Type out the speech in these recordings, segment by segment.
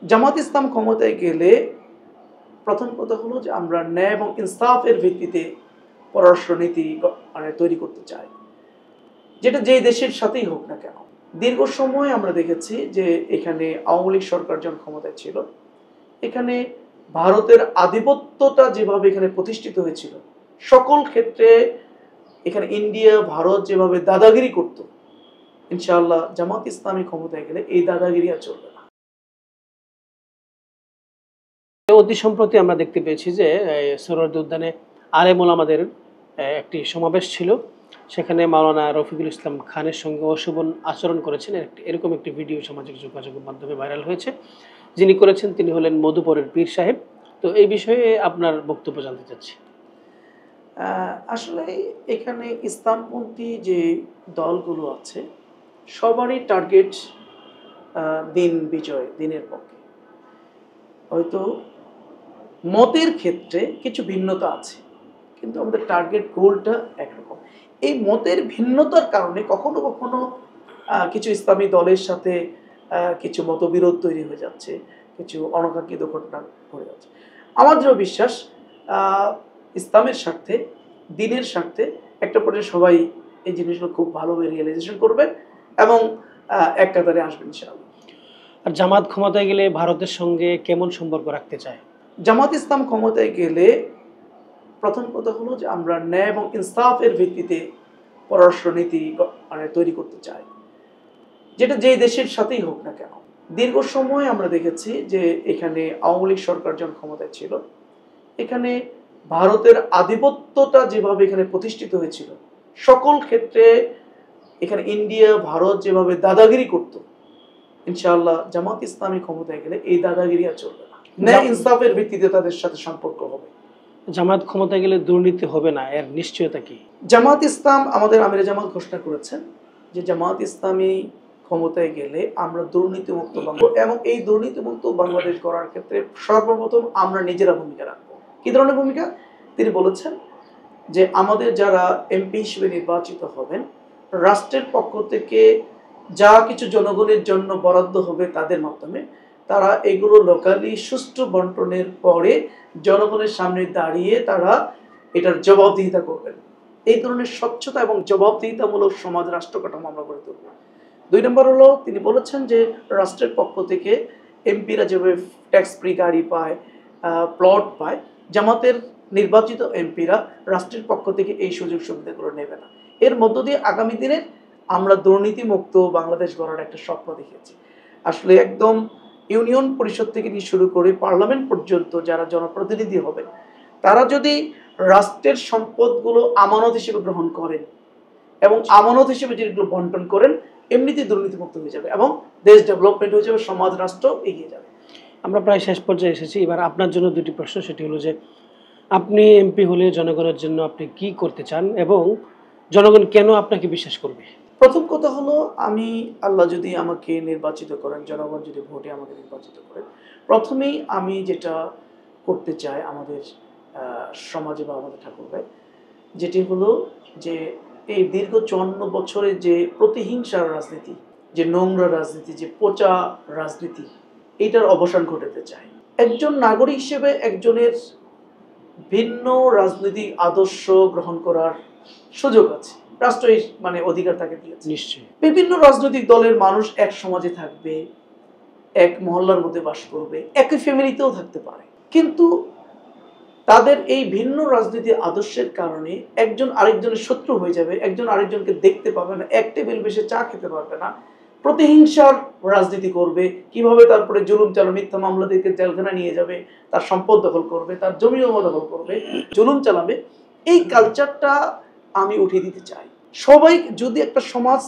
জামাত ইসলাম ক্ষমতায় গেলে প্রথম কথা হলো যে আমরা ন্যায় এবং ইনসাফের ভিত্তিতে পররাষ্ট্রনীতি তৈরি করতে চাই, যেটা যেই দেশের সাথেই হোক না কেন। দীর্ঘ সময় আমরা দেখেছি যে এখানে আওয়ামী লীগ সরকার যখন ক্ষমতায় ছিল, এখানে ভারতের আধিপত্যটা যেভাবে এখানে প্রতিষ্ঠিত হয়েছিল, সকল ক্ষেত্রে এখানে ইন্ডিয়া ভারত যেভাবে দাদাগিরি করত, ইনশাআল্লাহ জামাত ইসলামী ক্ষমতায় গেলে এই দাদাগিরি আর চলবে না। অতি সম্প্রতি আমরা দেখতে পেয়েছি যে সোহরাওয়ার্দী উদ্যানে আলেম ওলামাদের একটি সমাবেশ ছিল। সেখানে মাওলানা রফিকুল ইসলাম খানের সঙ্গে অশোভন আচরণ করেছেন, এরকম একটি ভিডিও সামাজিক যোগাযোগের মাধ্যমে ভাইরাল হয়েছে। যিনি করেছেন তিনি হলেন মধুপুরের পীর সাহেব। তো এই বিষয়ে আপনার বক্তব্য জানতে চাচ্ছি। আসলে এখানে ইসলামপন্থী যে দলগুলো আছে সবারই টার্গেট দিন বিজয়, দিনের পক্ষে। হয়তো মতের ক্ষেত্রে কিছু ভিন্নতা আছে, কিন্তু আমাদের টার্গেট গোলটা একরকম। এই মতের ভিন্নতার কারণে কখনো কখনো কিছু ইসলামী দলের সাথে কিছু মতবিরোধ তৈরি হয়ে যাচ্ছে, কিছু অনাকাঙ্ক্ষিত ঘটনা ঘটে যাচ্ছে। আমাদেরও বিশ্বাস ইসলামের স্বার্থে, দিনের স্বার্থে একটা পর্যায়ে সবাই এই জিনিসগুলো খুব ভালোভাবে রিয়েলাইজেশন করবে এবং এক কাতারে আসবে ইনশাআল্লাহ। আর জামাত ক্ষমতায় গেলে ভারতের সঙ্গে কেমন সম্পর্ক রাখতে চায়? জামাত ইসলাম ক্ষমতায় গেলে প্রথম কথা হলো যে আমরা ন্যায় এবং ইনসাফের ভিত্তিতে পররাষ্ট্রনীতি তৈরি করতে চাই, যেটা যেই দেশের সাথেই হোক না কেন। দীর্ঘ সময় আমরা দেখেছি যে এখানে আওয়ামী লীগ সরকার যখন ক্ষমতায় ছিল, এখানে ভারতের আধিপত্যটা যেভাবে এখানে প্রতিষ্ঠিত হয়েছিল, সকল ক্ষেত্রে এখানে ইন্ডিয়া ভারত যেভাবে দাদাগিরি করত, ইনশাআল্লাহ জামাত ইসলামী ক্ষমতায় গেলে এই দাদাগিরি আর চলবে না। ন্যায় ইনসাফের ভিত্তিতে তাদের সাথে সম্পর্ক হবে। জামাত ক্ষমতায় গেলে দুর্নীতি হবে না, এর নিশ্চয়তা কি? জামাত ইসলাম, আমাদের আমিরে জামাত ঘোষণা করেছেন যে জামাত ইসলামী ক্ষমতায় গেলে আমরা দুর্নীতিমুক্ত বাংলাদেশ, এবং এই দুর্নীতিমুক্ত বাংলাদেশ গড়ার ক্ষেত্রে সর্বপ্রথম আমরা নিজেরা ভূমিকা রাখবো। কি ধরনের ভূমিকা? তিনি বলেছেন যে আমাদের যারা এমপি হিসেবে নির্বাচিত হবেন, রাষ্ট্রের পক্ষ থেকে যা কিছু জনগণের জন্য বরাদ্দ হবে তাদের মাধ্যমে তারা এগুলো লোকালি সুষ্ঠু বন্টনের পরে জনগণের সামনে দাঁড়িয়ে তারা এটার জবাবদিহিতা করবেন। এই ধরনের স্বচ্ছতা এবং জবাবদিহিতামূলক সমাজ রাষ্ট্র কাঠামো আমরা গড়ে তুলব। 2 নম্বর হলো তিনি বলেছেন যে রাষ্ট্রের পক্ষ থেকে এমপিরা যেভাবে ট্যাক্স ফ্রি গাড়ি পায়, প্লট পায়, জামাতের নির্বাচিত এমপিরা রাষ্ট্রের পক্ষ থেকে এই সুযোগ সুবিধাগুলো নেবে না। এর মধ্য দিয়ে আগামী দিনে আমরা দুর্নীতিমুক্ত বাংলাদেশ গড়ার একটা স্বপ্ন দেখেছি। আসলে একদম ইউনিয়ন পরিষদ থেকে নিয়ে শুরু করে পার্লামেন্ট পর্যন্ত যারা জনপ্রতিনিধি হবেন, তারা যদি রাষ্ট্রের সম্পদগুলো আমানত হিসেবে গ্রহণ করেন এবং আমানত হিসেবে যেগুলো বন্টন করেন, এমনিতেই দুর্নীতিমুক্ত হয়ে যাবে এবং দেশ ডেভেলপমেন্ট হয়ে যাবে, সমাজ রাষ্ট্র এগিয়ে যাবে। আমরা প্রায় শেষ পর্যায়ে এসেছি। এবার আপনার জন্য দুটি প্রশ্ন। সেটি হলো যে আপনি এমপি হলে জনগণের জন্য আপনি কি করতে চান এবং জনগণ কেন আপনাকে বিশ্বাস করবে? প্রথম কথা হলো, আমি আল্লাহ যদি আমাকে নির্বাচিত করেন, জনগণ যদি ভোটে আমাকে নির্বাচিত করেন, প্রথমেই আমি যেটা করতে চাই আমাদের সমাজে বা আমাদের ঠাকুর ভাই, যেটি হলো যে এই দীর্ঘ 54 বছরের যে প্রতিহিংসার রাজনীতি, যে নোংরা রাজনীতি, যে পচা রাজনীতি, এটার অবসান ঘটাতে চাই। একজন নাগরিক হিসেবে একজনের ভিন্ন রাজনৈতিক আদর্শ গ্রহণ করার সুযোগ আছে, রাষ্ট্র মানে অধিকার তাকে দিয়েছে। নিশ্চয়ই বিভিন্ন রাজনৈতিক দলের মানুষ এক সমাজে থাকবে, এক মহল্লার মধ্যে বাস করবে, একই ফ্যামিলিতেও থাকতে পারে, কিন্তু তাদের এই ভিন্ন রাজনীতি আদর্শের কারণে একজন আরেকজনের শত্রু হয়ে যাবে, একজন আরেকজনকে দেখতে পাবে না, এক টেবিল বসে চা খেতে পারবে না, প্রতিহিংসার রাজনীতি করবে, কিভাবে তারপরে জুলুম চালাবে, মিথ্যা মামলা দিয়ে জেলখানা নিয়ে যাবে, তার সম্পদ দখল করবে, তার জমি দখল করবে, জুলুম চালাবে। এই কালচারটা আমি উঠিয়ে দিতে চাই। সবাই যদি একটা সমাজ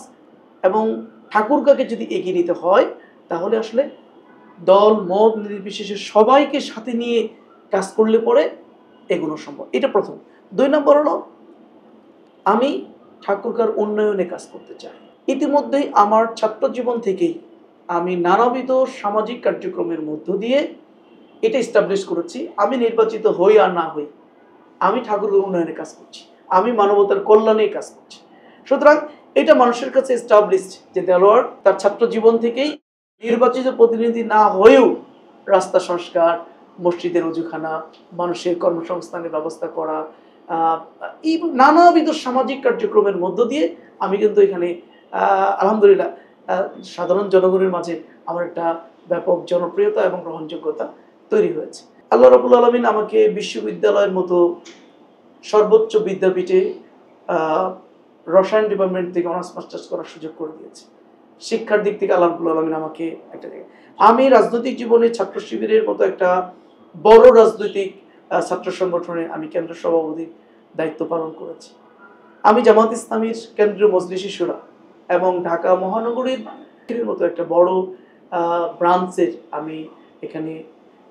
এবং ঠাকুরগাকে যদি এগিয়ে নিতে হয়, তাহলে আসলে দল মত নির্বিশেষে সবাইকে সাথে নিয়ে কাজ করলে পরে এগুলো সম্ভব। এটা প্রথম। 2 নম্বর হলো, আমি ঠাকুরগার উন্নয়নে কাজ করতে চাই। ইতিমধ্যেই আমার ছাত্র জীবন থেকেই আমি নানাবিধ সামাজিক কার্যক্রমের মধ্য দিয়ে এটা এস্টাবলিশ করেছি, আমি নির্বাচিত হই আর না হই, আমি ঠাকুরগার উন্নয়নে কাজ করছি, আমি মানবতার কল্যাণে কাজ করছি। সুতরাং এটা মানুষের কাছে এস্টাবলিশড যে দেলোয়ার তার ছাত্র জীবন থেকেই নির্বাচিত প্রতিনিধি না হয়েও রাস্তা সংস্কার, মসজিদের অজুখানা, মানুষের কর্মসংস্থানের ব্যবস্থা করা, এই নানাবিধ সামাজিক কার্যক্রমের মধ্য দিয়ে আমি কিন্তু এখানে আলহামদুলিল্লাহ সাধারণ জনগণের মাঝে আমার একটা ব্যাপক জনপ্রিয়তা এবং গ্রহণযোগ্যতা তৈরি হয়েছে। আল্লাহ রাব্বুল আলামিন আমাকে বিশ্ববিদ্যালয়ের মতো সর্বোচ্চ বিদ্যাপীঠে রসায়ন ডিপার্টমেন্ট থেকে অনার্স মাস্টার্স করার সুযোগ করে দিয়েছে। শিক্ষার দিক থেকে আল্লাহ রাব্বুল আলামিন আমাকে একটা আমি রাজনৈতিক জীবনে ছাত্র শিবিরের মতো একটা বড় রাজনৈতিক ছাত্র সংগঠনে আমি কেন্দ্র সভাপতির দায়িত্ব পালন করেছি। আমি জামাত ইসলামীর কেন্দ্রীয় মজলিসি শুরা এবং ঢাকা মহানগরীর মতো একটা বড় ব্রাঞ্চের আমি এখানে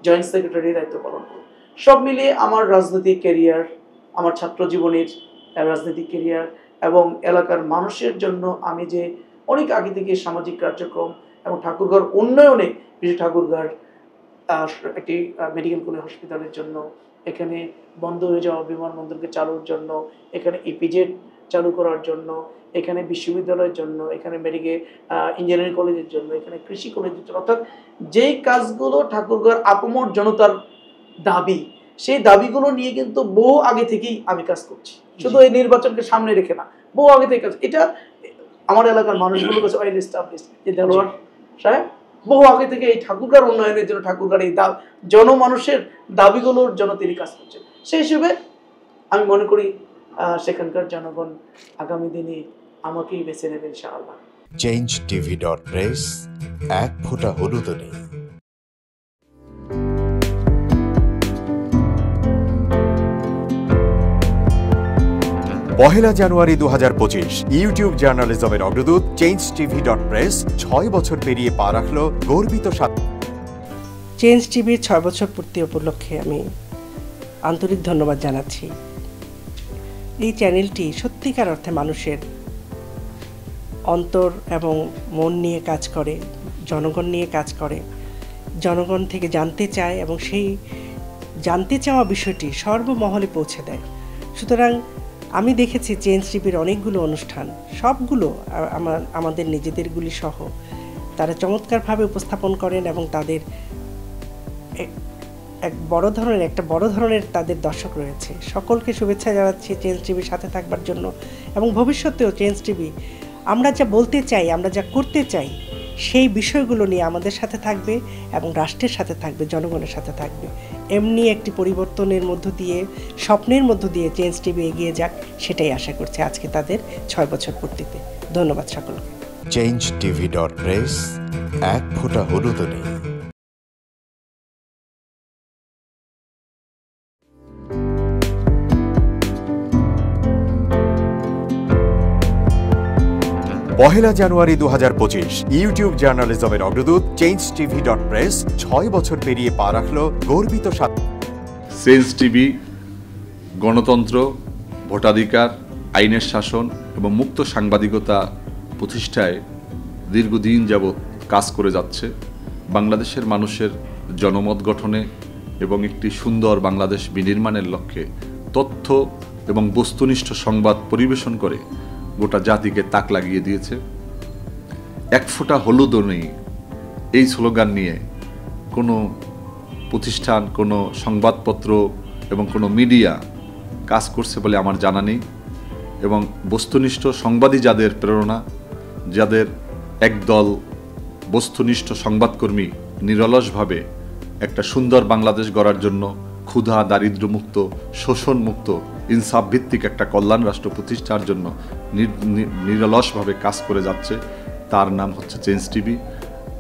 জয়েন্ট সেক্রেটারির দায়িত্ব পালন করি। সব মিলিয়ে আমার রাজনৈতিক ক্যারিয়ার, আমার ছাত্র জীবনের রাজনৈতিক ক্যারিয়ার এবং এলাকার মানুষের জন্য আমি যে অনেক আগে থেকে সামাজিক কার্যক্রম এবং ঠাকুরগাঁওর উন্নয়নে, বিশেষ ঠাকুরগাঁর একটি মেডিকেল কলেজ হসপিটালের জন্য, এখানে বন্ধ হয়ে যাওয়া বিমানবন্দরকে চালুর জন্য, এখানে ইপিজেড চালু করার জন্য, এখানে বিশ্ববিদ্যালয়ের জন্য, এখানে মেডিকেল ইঞ্জিনিয়ারিং কলেজের জন্য, এখানে কৃষি কলেজের জন্য, অর্থাৎ যেই কাজগুলো ঠাকুরগাঁর আপামর জনতার দাবি, সেই দাবিগুলো নিয়ে কিন্তু বহু আগে থেকেই আমি কাজ করছি, শুধু এই নির্বাচনকে সামনে রেখে না, বহু আগে থেকে কাজ। এটা আমার এলাকার মানুষগুলোর কাছে ওয়েল এস্টাবলিশড যে দেলোয়ার সাহেব বহু আগে থেকে এই ঠাকুরগাঁর উন্নয়নের জন্য, ঠাকুরগাঁর এই জনমানুষের দাবিগুলোর জন্য তিনি কাজ করছেন। সেই হিসেবে আমি মনে করি সেখানকার জনগণ আগামী দিনে আমাকেই বেছে নেবে ইনশাআল্লাহ। changetv.press এক ফোঁটা হলুদও নেই। পহেলা জানুয়ারি 2025 ইউটিউব জার্নালিজমের অগ্রদূত changetv.press 6 বছর পেরিয়ে পা রাখল গর্বিত চেঞ্জ টিভির 6 বছর পূর্তি উপলক্ষে আমি আন্তরিক ধন্যবাদ জানাচ্ছি। এই চ্যানেলটি সত্যিকার অর্থে মানুষের অন্তর এবং মন নিয়ে কাজ করে, জনগণ নিয়ে কাজ করে, জনগণ থেকে জানতে চায় এবং সেই জানতে চাওয়া বিষয়টি সর্বমহলে পৌঁছে দেয়। সুতরাং আমি দেখেছি চেঞ্জ টিভির অনেকগুলো অনুষ্ঠান, সবগুলো আমাদের নিজেদেরগুলি সহ তারা চমৎকারভাবে উপস্থাপন করেন এবং তাদের একটা বড় ধরনের তাদের দর্শক রয়েছে। সকলকে শুভেচ্ছা জানাচ্ছি চেঞ্জ টিভির সাথে থাকবার জন্য এবং ভবিষ্যতেও চেঞ্জ টিভি আমরা যা বলতে চাই, আমরা যা করতে চাই, সেই বিষয়গুলো নিয়ে আমাদের সাথে থাকবে এবং রাষ্ট্রের সাথে থাকবে, জনগণের সাথে থাকবে। এমনি একটি পরিবর্তনের মধ্য দিয়ে, স্বপ্নের মধ্য দিয়ে চেঞ্জ টিভি এগিয়ে যাক, সেটাই আশা করছি আজকে তাদের 6 বছর পূর্তিতে। ধন্যবাদ সকলকে। changetv.press এক ফোঁটা হলুদও নেই। পহেলা জানুয়ারি 2025 ইউটিউব জার্নালিজমের অগ্রদূত changetv.press 6 বছর পেরিয়ে পা রাখল গর্বিত চেঞ্জ টিভি গণতন্ত্র, ভোটাধিকার, আইনের শাসন এবং মুক্ত সাংবাদিকতা প্রতিষ্ঠায় দীর্ঘদিন যাবৎ কাজ করে যাচ্ছে। বাংলাদেশের মানুষের জনমত গঠনে এবং একটি সুন্দর বাংলাদেশ বিনির্মাণের লক্ষ্যে তথ্য এবং বস্তুনিষ্ঠ সংবাদ পরিবেশন করে গোটা জাতিকে তাক লাগিয়ে দিয়েছে। এক ফোঁটা হলুদও নেই এই স্লোগান নিয়ে কোনো প্রতিষ্ঠান, কোনো সংবাদপত্র এবং কোনো মিডিয়া কাজ করছে বলে আমার জানা নেই। এবং বস্তুনিষ্ঠ সংবাদই যাদের প্রেরণা, যাদের একদল বস্তুনিষ্ঠ সংবাদকর্মী নিরলসভাবে একটা সুন্দর বাংলাদেশ গড়ার জন্য ক্ষুধা, দারিদ্র্যমুক্ত, শোষণমুক্ত, ইনসাফ ভিত্তিক একটা কল্যাণ রাষ্ট্র প্রতিষ্ঠার জন্য নিরলসভাবে কাজ করে যাচ্ছে, তার নাম হচ্ছে চেঞ্জ টিভি।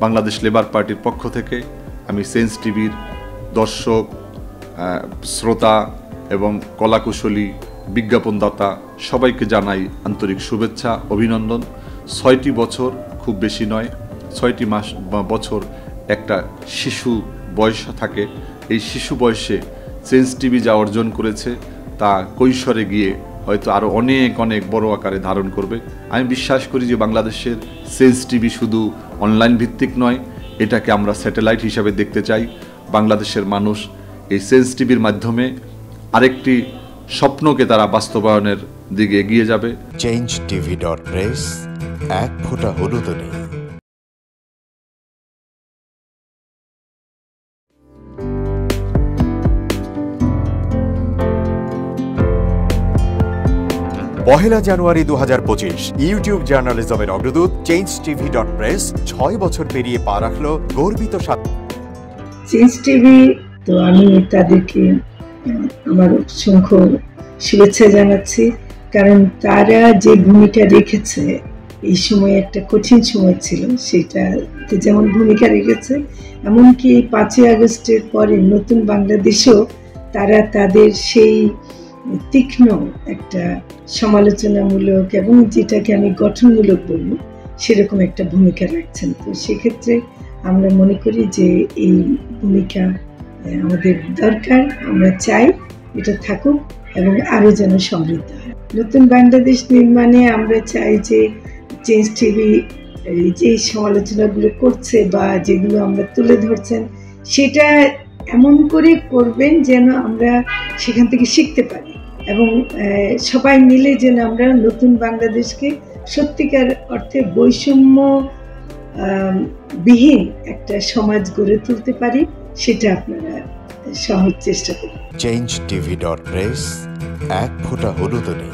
বাংলাদেশ লেবার পার্টির পক্ষ থেকে আমি চেঞ্জ টিভির দর্শক, শ্রোতা এবং কলাকুশলী, বিজ্ঞাপনদাতা সবাইকে জানাই আন্তরিক শুভেচ্ছা, অভিনন্দন। 6টি বছর খুব বেশি নয়, 6টি মাস বা বছর একটা শিশু বয়স থাকে। এই শিশু বয়সে চেঞ্জ টিভি যা অর্জন করেছে তা কৈশোরে গিয়ে হয়তো আরও অনেক অনেক বড় আকারে ধারণ করবে। আমি বিশ্বাস করি যে বাংলাদেশের চেঞ্জ টিভি শুধু অনলাইন ভিত্তিক নয়, এটাকে আমরা স্যাটেলাইট হিসাবে দেখতে চাই। বাংলাদেশের মানুষ এই চেঞ্জ টিভির মাধ্যমে আরেকটি স্বপ্নকে তারা বাস্তবায়নের দিকে এগিয়ে যাবে। changetv.press এক ফোঁটা হলুদও নেই। 1 জানুয়ারি 2025 ইউটিউব জার্নালিজমের অগ্রদূত change.tv.press 6 বছর পেরিয়ে পা রাখলো গর্বিত চেঞ্জ টিভি। তো আমি তাদেরকে আমার অসংখ্য শুভেচ্ছা জানাচ্ছি, কারণ তারা যে ভূমিকা রেখেছে এই সময়, একটা কঠিন সময় ছিল, সেটাতে যেমন ভূমিকা রেখেছে, এমনকি 5ই আগস্টের পরে নতুন বাংলাদেশেও তারা তাদের সেই তীক্ষ্ণ একটা সমালোচনামূলক এবং যেটাকে আমি গঠনমূলক বলবো সেরকম একটা ভূমিকা রাখছেন। তো সেক্ষেত্রে আমরা মনে করি যে এই ভূমিকা আমাদের দরকার, আমরা চাই এটা থাকুক এবং আরও যেন সমৃদ্ধ হয়। নতুন বাংলাদেশ নির্মাণে আমরা চাই যে চেঞ্জ টিভি যে সমালোচনাগুলো করছে বা যেগুলো আমরা তুলে ধরছেন, সেটা এমন করে করবেন যেন আমরা সেখান থেকে শিখতে পারি এবং সবাই মিলে যেন আমরা নতুন বাংলাদেশকে সত্যিকার অর্থে বৈষম্য বিহীন একটা সমাজ গড়ে তুলতে পারি, সেটা আপনারা সহজ চেষ্টা করুন। change.tv.press এক ফোঁটা হলুদ নেই।